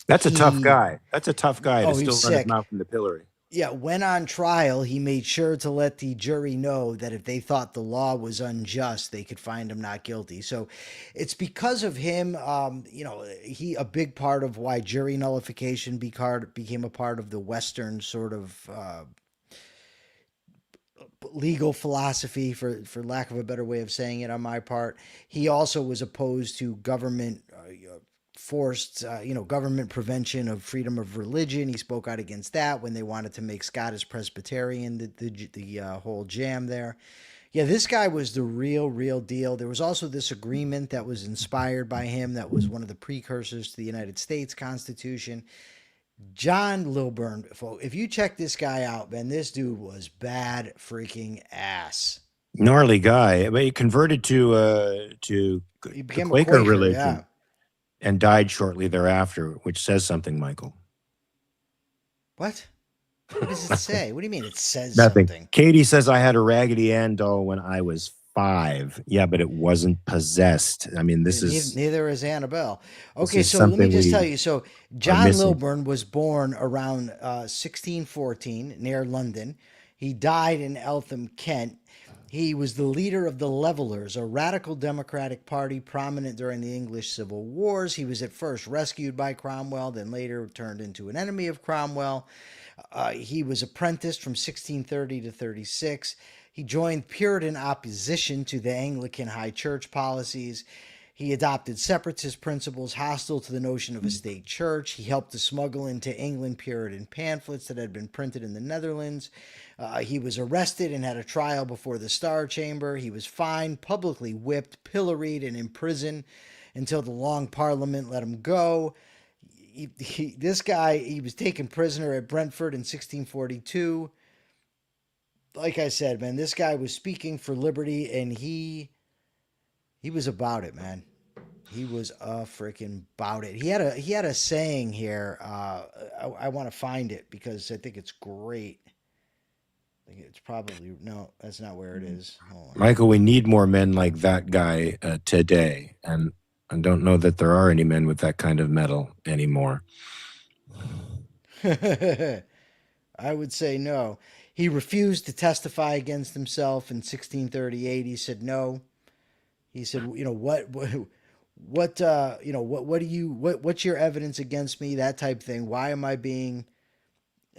Speaker 1: That's a tough guy. That's a tough guy to
Speaker 3: He
Speaker 1: still
Speaker 3: was
Speaker 1: run his
Speaker 3: sick.
Speaker 1: mouth in the pillory.
Speaker 3: Yeah, when on trial, he made sure to let the jury know that if they thought the law was unjust, they could find him not guilty. So it's because of him, he a big part of why jury nullification became a part of the Western sort of legal philosophy, for lack of a better way of saying it on my part. He also was opposed to government forced, government prevention of freedom of religion. He spoke out against that when they wanted to make Scottish Presbyterian the whole jam there. Yeah, this guy was the real deal. There was also this agreement that was inspired by him that was one of the precursors to the United States Constitution. John Lilburn, if you check this guy out, man, this dude was bad freaking ass.
Speaker 1: Gnarly guy. But he converted to
Speaker 3: He
Speaker 1: the
Speaker 3: became a
Speaker 1: Quaker
Speaker 3: Quaker,
Speaker 1: religion
Speaker 3: yeah.
Speaker 1: and died shortly thereafter, which says something, Michael.
Speaker 3: What? What does it say? What do you mean it says
Speaker 1: Nothing.
Speaker 3: something?
Speaker 1: Katie says I had a Raggedy Ann doll when I was 5. Yeah, but it wasn't possessed. I mean, this is
Speaker 3: Neither is Annabelle.
Speaker 1: this
Speaker 3: Okay,
Speaker 1: is
Speaker 3: so let me
Speaker 1: something
Speaker 3: just
Speaker 1: we
Speaker 3: tell you. So
Speaker 1: are
Speaker 3: John
Speaker 1: missing.
Speaker 3: Lilburn was born around 1614 near London. He died in Eltham, Kent. He was the leader of the Levellers, a radical democratic party prominent during the English Civil Wars. He was at first rescued by Cromwell, then later turned into an enemy of Cromwell. He was apprenticed from 1630 to 36. He joined Puritan opposition to the Anglican high church policies. He adopted separatist principles hostile to the notion of a state church. He helped to smuggle into England Puritan pamphlets that had been printed in the Netherlands. He was arrested and had a trial before the Star Chamber. He was fined, publicly whipped, pilloried, and imprisoned until the Long Parliament let him go. This guy, he was taken prisoner at Brentford in 1642. Like I said, man, this guy was speaking for liberty, and he was about it, man. He was freaking about it. He had a saying here. I want to find it because I think it's great. I think it's probably no, that's not where it is. Hold on.
Speaker 1: Michael, we need more men like that guy today, and I don't know that there are any men with that kind of mettle anymore.
Speaker 3: I would say no. He refused to testify against himself in 1638. He said no. He said, what's your evidence against me? That type of thing. Why am I being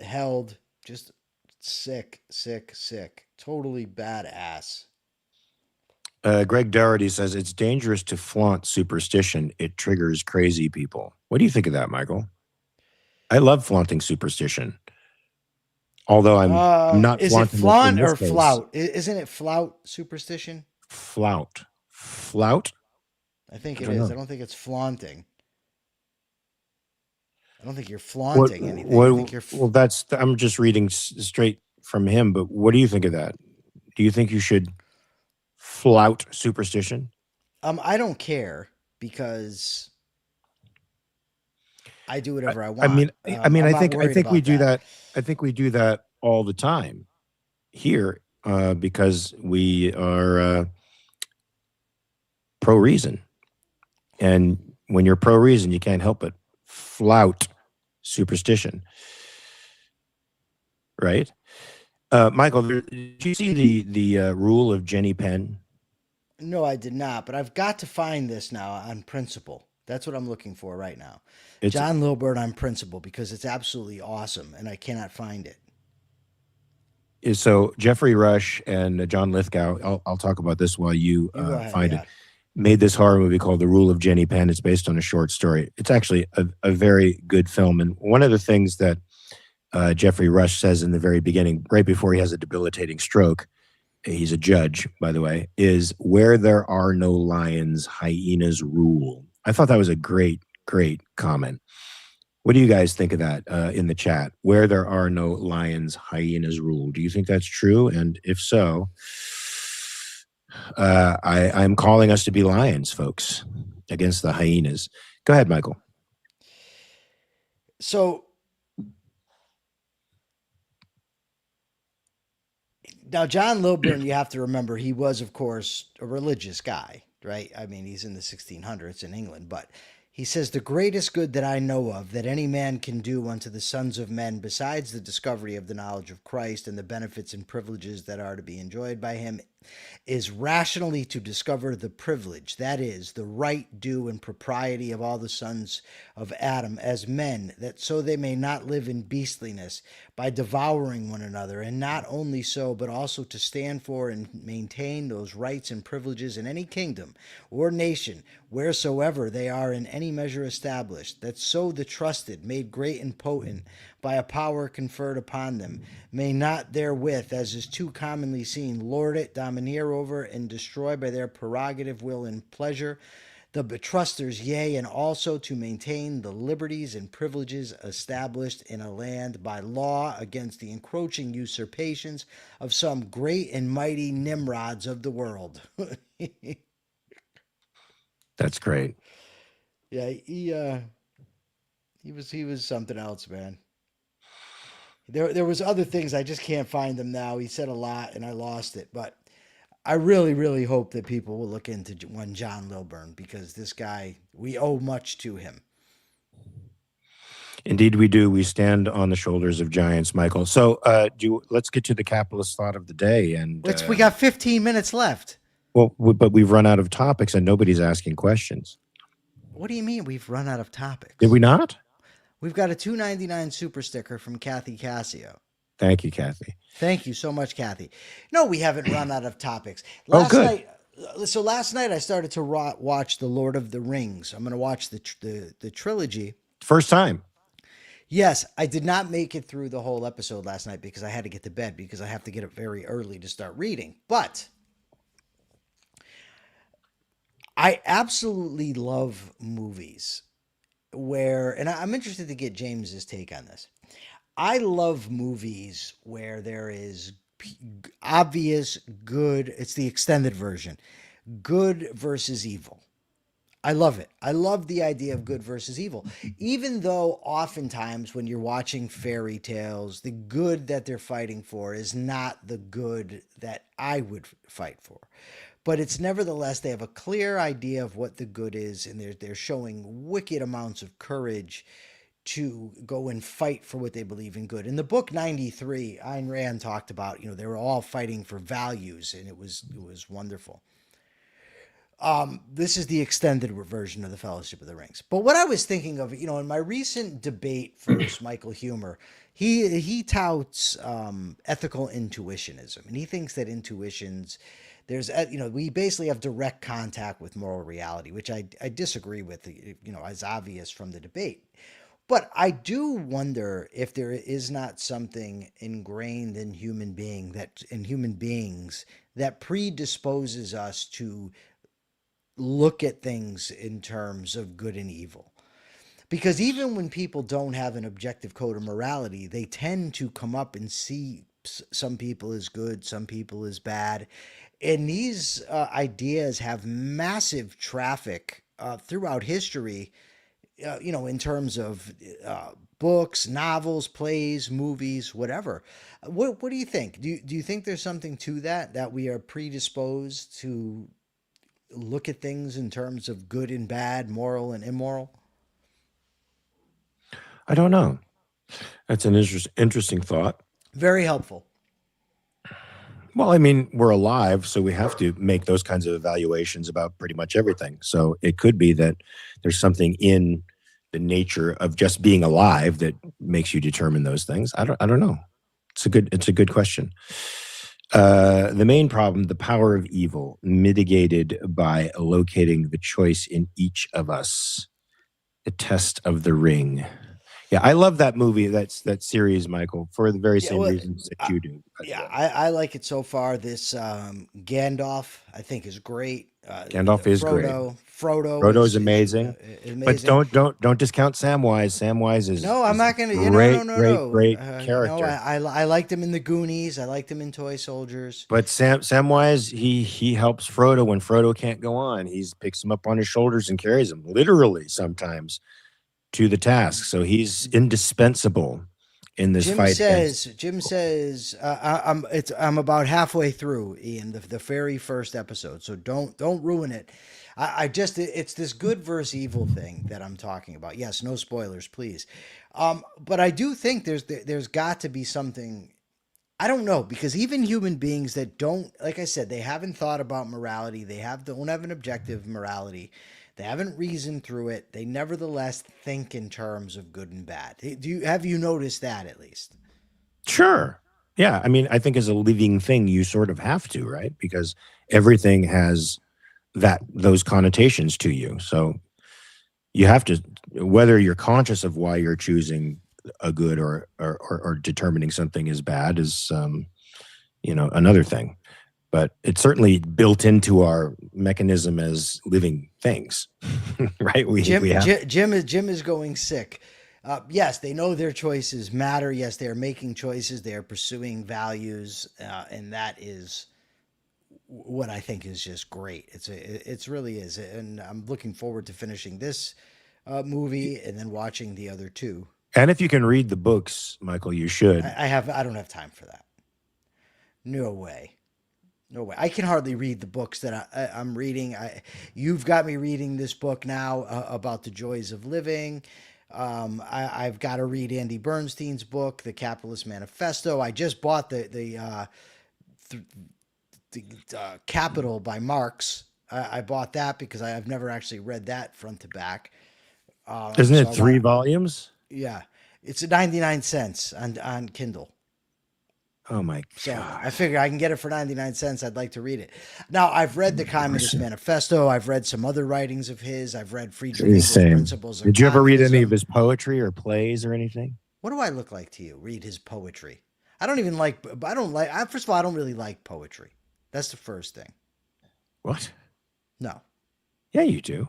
Speaker 3: held? Just sick. Totally badass.
Speaker 1: Greg Dougherty says it's dangerous to flaunt superstition. It triggers crazy people. What do you think of that, Michael? I love flaunting superstition. Although I'm not
Speaker 3: Is it
Speaker 1: flaunting
Speaker 3: flaunt
Speaker 1: in this
Speaker 3: or
Speaker 1: case.
Speaker 3: flout? Isn't it flout superstition?
Speaker 1: Flout.
Speaker 3: I think it
Speaker 1: don't
Speaker 3: is.
Speaker 1: know.
Speaker 3: I don't think it's flaunting. I don't think you're flaunting anything. I think you're.
Speaker 1: Well, I'm just reading straight from him. But what do you think of that? Do you think you should flout superstition?
Speaker 3: I don't care because I do whatever I want.
Speaker 1: I think we do that. I think we do that all the time here because we are pro reason, and when you're pro reason, you can't help but flout superstition, right? Michael, did you see the rule of Jenny Penn?
Speaker 3: No, I did not, but I've got to find this now on principle. That's what I'm looking for right now. John Lilburn on principle, because it's absolutely awesome, and I cannot find it.
Speaker 1: So Jeffrey Rush and John Lithgow, I'll talk about this while you find it, made this horror movie called The Rule of Jenny Penn. It's based on a short story. It's actually a very good film. And one of the things that Jeffrey Rush says in the very beginning, right before he has a debilitating stroke, he's a judge, by the way, is where there are no lions, hyenas rule. I thought that was a great comment. What do you guys think of that in the chat? Where there are no lions, hyenas rule. Do you think that's true? And if so, I'm calling us to be lions, folks, against the hyenas. Go ahead, Michael.
Speaker 3: So now, John Lilburn, you have to remember, he was, of course, a religious guy, right? I mean, he's in the 1600s in England, but he says, the greatest good that I know of that any man can do unto the sons of men, besides the discovery of the knowledge of Christ and the benefits and privileges that are to be enjoyed by him, is rationally to discover the privilege, that is, the right, due, and propriety of all the sons of Adam as men, that so they may not live in beastliness by devouring one another, and not only so, but also to stand for and maintain those rights and privileges in any kingdom or nation, wheresoever they are in any measure established, that so the trusted, made great and potent by a power conferred upon them, may not therewith, as is too commonly seen, lord it, domineer over, and destroy by their prerogative, will, and pleasure the betrusters, yea, and also to maintain the liberties and privileges established in a land by law against the encroaching usurpations of some great and mighty Nimrods of the world.
Speaker 1: That's great.
Speaker 3: Yeah, he was something else, man. There was other things, I just can't find them now. He said a lot and I lost it, but I really, really hope that people will look into one John Lilburn, because this guy, we owe much to him.
Speaker 1: Indeed, we do. We stand on the shoulders of giants, Michael. So, let's get to the capitalist thought of the day. And
Speaker 3: We got 15 minutes left.
Speaker 1: well, but we've run out of topics, and nobody's asking questions.
Speaker 3: What do you mean we've run out of topics?
Speaker 1: Did we not?
Speaker 3: We've got a $2.99 super sticker from Kathy Cassio.
Speaker 1: Thank you, Kathy.
Speaker 3: Thank you so much, Kathy. No, we haven't run out of topics.
Speaker 1: Good.
Speaker 3: Last night I started to watch The Lord of the Rings. I'm going to watch the trilogy.
Speaker 1: First time.
Speaker 3: Yes, I did not make it through the whole episode last night because I had to get to bed, because I have to get up very early to start reading. But I absolutely love movies where, and I'm interested to get James's take on this. I love movies where there is obvious good, it's the extended version, good versus evil. I love it. I love the idea of good versus evil. Even though oftentimes when you're watching fairy tales, the good that they're fighting for is not the good that I would fight for. But it's nevertheless, they have a clear idea of what the good is, and they're showing wicked amounts of courage to go and fight for what they believe in good. In the book 93, Ayn Rand talked about, they were all fighting for values, and it was wonderful. This is the extended version of the Fellowship of the Rings. But what I was thinking of, in my recent debate versus Michael Humer, he touts ethical intuitionism, and he thinks that intuitions, we basically have direct contact with moral reality, which I disagree with, as obvious from the debate. But I do wonder if there is not something ingrained in human beings that predisposes us to look at things in terms of good and evil. Because even when people don't have an objective code of morality, they tend to come up and see some people as good, some people as bad. And these ideas have massive traffic throughout history, in terms of books, novels, plays, movies, whatever. What do you think? Do you think there's something to that we are predisposed to look at things in terms of good and bad, moral and immoral?
Speaker 1: I don't know. That's an interesting thought.
Speaker 3: Very helpful.
Speaker 1: Well, I mean, we're alive, so we have to make those kinds of evaluations about pretty much everything. So it could be that there's something in the nature of just being alive that makes you determine those things. I don't know. It's a good question. The main problem, the power of evil, mitigated by locating the choice in each of us. The test of the ring. Yeah, I love that movie, that series, Michael, for the very same reasons that you do.
Speaker 3: Yeah, I like it so far. This Gandalf, I think, is great.
Speaker 1: Gandalf is great.
Speaker 3: Frodo
Speaker 1: is amazing. But don't discount Samwise. Samwise is
Speaker 3: no, I'm not going to.
Speaker 1: Great character.
Speaker 3: No, I liked him in the Goonies. I liked him in Toy Soldiers.
Speaker 1: But Samwise, he helps Frodo when Frodo can't go on. He picks him up on his shoulders and carries him, literally sometimes, to the task. So he's indispensable in this fight.
Speaker 3: Jim says, I'm about halfway through, Ian, the very first episode. So don't ruin it. It's this good versus evil thing that I'm talking about. Yes, no spoilers, please. But I do think there's got to be something I don't know, because even human beings that don't, like I said, they haven't thought about morality. Don't have an objective morality. They haven't reasoned through it. They nevertheless think in terms of good and bad. Have you noticed that at least?
Speaker 1: Sure. Yeah. I mean, I think as a living thing, you sort of have to, right? Because everything has those connotations to you. So you have to, whether you're conscious of why you're choosing a good or determining something is bad is, another thing. But it's certainly built into our mechanism as living things, right?
Speaker 3: Jim is going sick. Yes, they know their choices matter. Yes, they are making choices. They are pursuing values, and that is what I think is just great. It's really is, and I'm looking forward to finishing this movie and then watching the other two.
Speaker 1: And if you can read the books, Michael, you should.
Speaker 3: I don't have time for that. No way. No way. I can hardly read the books that I'm reading. You've got me reading this book now about the joys of living. I've got to read Andy Bernstein's book, The Capitalist Manifesto. I just bought the Capital by Marx. I bought that because I've never actually read that front to back.
Speaker 1: Isn't it 3 volumes?
Speaker 3: Yeah, it's 99 cents on Kindle.
Speaker 1: Oh my God.
Speaker 3: So I figure I can get it for 99 cents. I'd like to read it. Now, I've read the Communist Manifesto. I've read some other writings of his. I've read Friedrich Engels' Principles of
Speaker 1: Did you ever read
Speaker 3: Communism.
Speaker 1: any of his poetry or plays or anything?
Speaker 3: What do I look like to you? Read his poetry. First of all, I don't really like poetry. That's the first thing.
Speaker 1: What?
Speaker 3: No.
Speaker 1: Yeah, you do.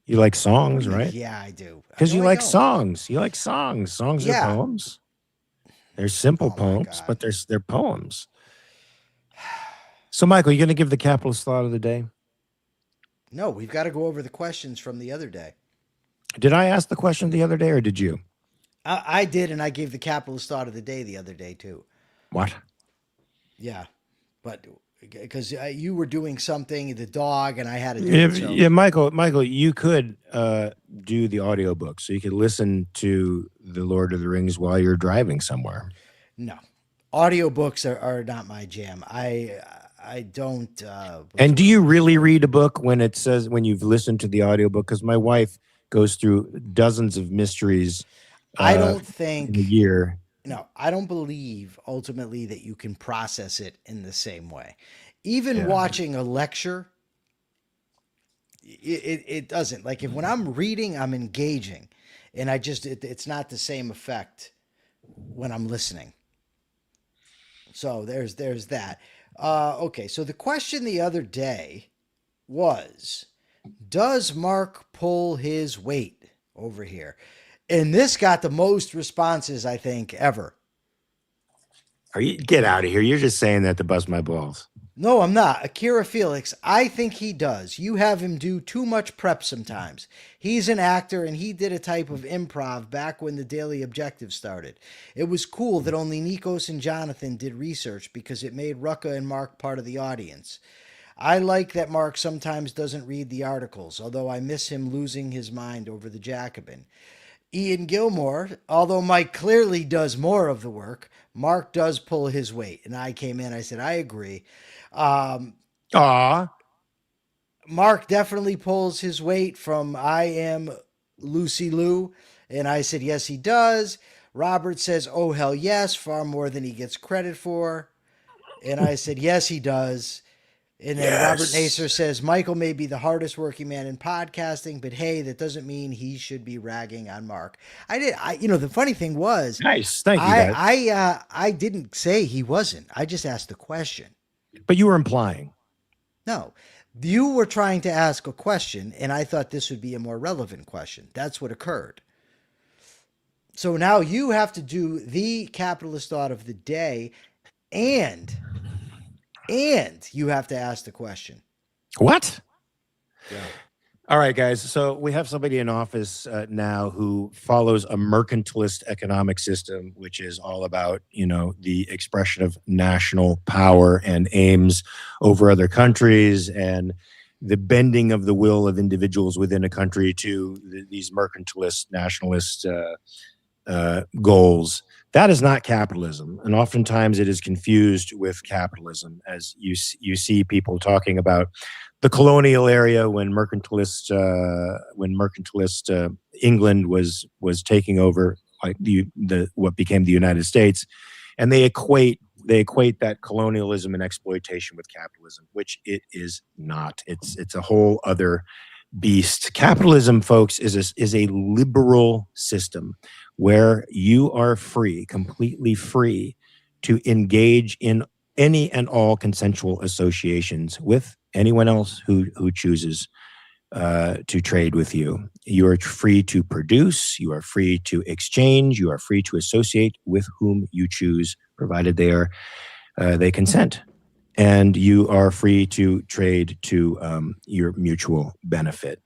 Speaker 1: You like songs, right?
Speaker 3: Yeah, I do.
Speaker 1: Because you like songs. You like songs. Songs are poems. They're simple poems, but they're poems. So, Michael, you going to give the capitalist thought of the day?
Speaker 3: No, we've got to go over the questions from the other day.
Speaker 1: Did I ask the question the other day, or did you?
Speaker 3: I did, and I gave the capitalist thought of the day the other day, too.
Speaker 1: What?
Speaker 3: Yeah, but because you were doing something, the dog, and I had to do
Speaker 1: it.
Speaker 3: So.
Speaker 1: Yeah, Michael, you could do the audiobook, so you could listen to The Lord of the Rings while you're driving somewhere.
Speaker 3: No, audiobooks are not my jam. I don't.
Speaker 1: And do you really read a book when you've listened to the audiobook? Because my wife goes through dozens of mysteries.
Speaker 3: I don't think
Speaker 1: in a year.
Speaker 3: No, I don't believe ultimately that you can process it in the same way. Even watching a lecture, it doesn't. Like when I'm reading, I'm engaging, and it's not the same effect when I'm listening. So there's that. Okay, so the question the other day was, does Mark pull his weight over here? And this got the most responses, I think, ever.
Speaker 1: Get out of here. You're just saying that to bust my balls.
Speaker 3: No, I'm not. Akira Felix, I think he does. You have him do too much prep sometimes. He's an actor, and he did a type of improv back when the Daily Objective started. It was cool that only Nikos and Jonathan did research because it made Rucka and Mark part of the audience. I like that Mark sometimes doesn't read the articles, although I miss him losing his mind over the Jacobin. Ian Gilmore, although Mike clearly does more of the work, Mark does pull his weight. And I came in, I said, I agree. Mark definitely pulls his weight from I Am Lucy Lou. And I said, yes, he does. Robert says, oh, hell yes, far more than he gets credit for. And I said, yes, he does. And then Robert Nacer says, Michael may be the hardest working man in podcasting, but hey, that doesn't mean he should be ragging on Mark. The funny thing was,
Speaker 1: nice. Thank you.
Speaker 3: I didn't say he wasn't. I just asked the question.
Speaker 1: But you were implying.
Speaker 3: No, you were trying to ask a question, and I thought this would be a more relevant question. That's what occurred. So now you have to do the capitalist thought of the day, and you have to ask the question.
Speaker 1: What?
Speaker 3: Yeah.
Speaker 1: All right, guys. So we have somebody in office now who follows a mercantilist economic system, which is all about, the expression of national power and aims over other countries and the bending of the will of individuals within a country to these mercantilist, nationalist goals. That is not capitalism, and oftentimes it is confused with capitalism. As you see people talking about the colonial area when mercantilist England was taking over, like the what became the United States, and they equate that colonialism and exploitation with capitalism, which it is not. It's a whole other beast. Capitalism, folks, is a liberal system where you are free, completely free, to engage in any and all consensual associations with anyone else who chooses to trade with you. You are free to produce, you are free to exchange, you are free to associate with whom you choose, provided they consent. And you are free to trade to your mutual benefit,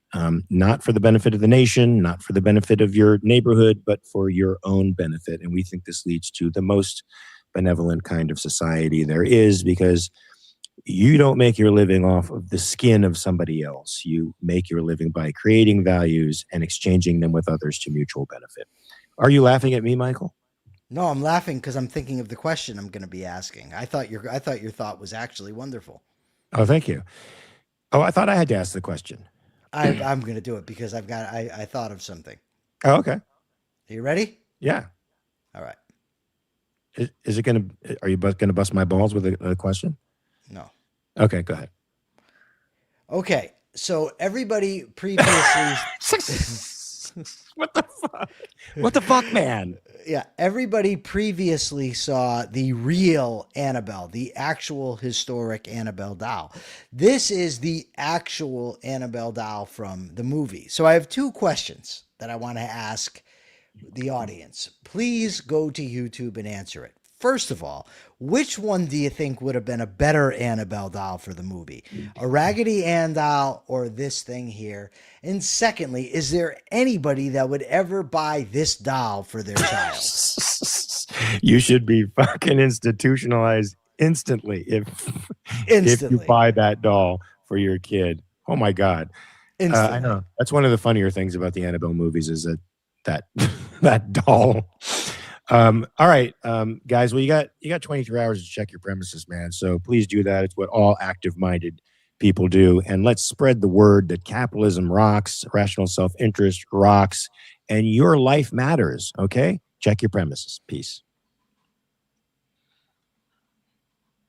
Speaker 1: not for the benefit of the nation, not for the benefit of your neighborhood, but for your own benefit. And we think this leads to the most benevolent kind of society there is, because you don't make your living off of the skin of somebody else. You make your living by creating values and exchanging them with others to mutual benefit. Are you laughing at me, Michael?
Speaker 3: No, I'm laughing because I'm thinking of the question I'm going to be asking. I thought your thought was actually wonderful.
Speaker 1: Oh, thank you. Oh, I thought I had to ask the question.
Speaker 3: I'm going to do it because I thought of something.
Speaker 1: Oh, okay.
Speaker 3: Are you ready?
Speaker 1: Yeah.
Speaker 3: All right.
Speaker 1: Are you going to bust my balls with a question?
Speaker 3: No.
Speaker 1: Okay, go ahead.
Speaker 3: Okay. So everybody previously
Speaker 1: What the fuck? What the fuck, man?
Speaker 3: Yeah, everybody previously saw the real Annabelle, the actual historic Annabelle doll. This is the actual Annabelle doll from the movie. So I have two questions that I want to ask the audience. Please go to YouTube and answer it. First of all, which one do you think would have been a better Annabelle doll for the movie? A Raggedy Ann doll or this thing here? And secondly, is there anybody that would ever buy this doll for their child?
Speaker 1: You should be fucking institutionalized instantly if you buy that doll for your kid. Oh my God. I know. That's one of the funnier things about the Annabelle movies is that doll. All right, guys. Well, you got 23 hours to check your premises, man. So please do that. It's what all active-minded people do. And let's spread the word that capitalism rocks, rational self-interest rocks, and your life matters. Okay? Check your premises. Peace.